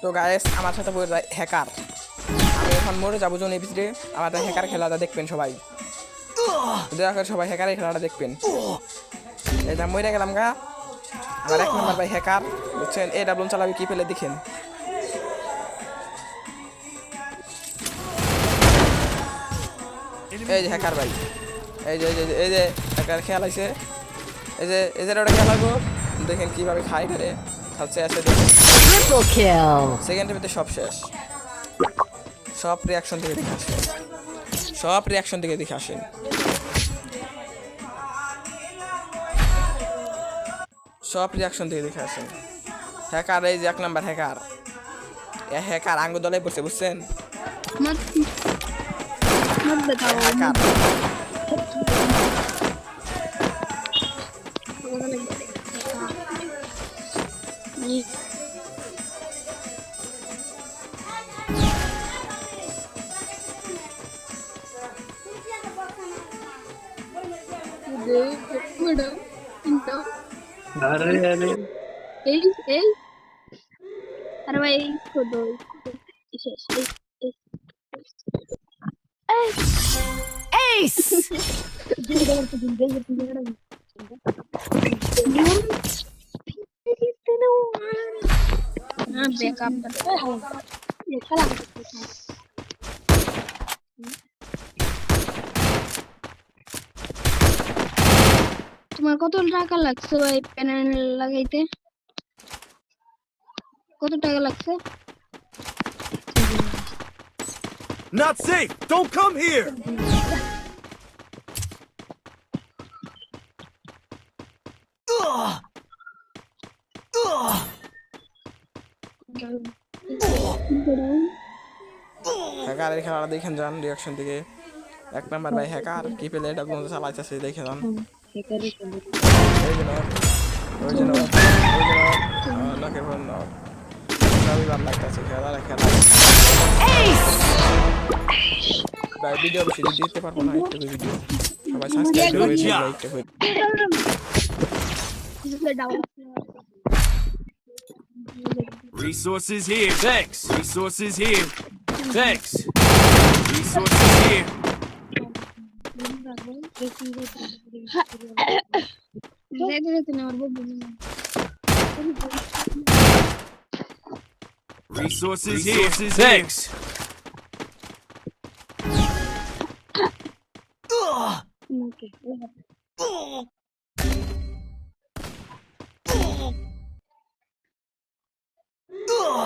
তো গাইস আমার সাথে বলে হ্যাকার। আমি এখন মরে যাবো জোনের ভিতরে। আমাদের হ্যাকার খেলাটা দেখবেন সবাই, দয়া করে সবাই হ্যাকারের খেলাটা দেখবেন। এই যে মরে গেলাম গা। আমার 1 নম্বর ভাই হ্যাকার, বুঝছেন? এই ডাবলুন চালাবি কি পেলে দেখেন। এই যে হ্যাকার ভাই, এই যে এই যে হ্যাকার খেয়াল আছে। এই যে ওটা খেলাবো, দেখেন কিভাবে খাই করে খাচ্ছে আছে। Triple kill. সেকেন্ডের ভিতরে সব শেষ। সব রিয়াকশন থেকে দেখে আসেন, সব রিয়াকশন থেকে দেখে আসেন। সব রিয়াকশন থেকে দেখে আসেন। হ্যাকার এই যে 1 নাম্বার হ্যাকার, এ হ্যাকার আঙ্গুর দলে বসে, বুঝছেন? হ্যাকার अरे भाई खुद Ace. তোমার কত টাকা লাগছে ভাই প্যানেল লাগাইতে? কত টাকা লাগছে? Not safe! Don't come here! হ্যাকারের খেলাটা দেখেন যান রিয়াকশন থেকে। 1 নাম্বার ভাই হ্যাকার কি পেলে এটা কোন চালাইতেছে দেখে যান। এই যে ওই যে লকে ফোন নাও, সবই ভালো লাগতেছে খেলা। Ace. ভাই ভিডিও বেশি দিতে পারবো না, একটু ভিডিও সবাই সাবস্ক্রাইব করে দিন, লাইক করে। Resources here. Thanks. Resources here. Thanks. Resources here. Resources here. Thanks. Okay.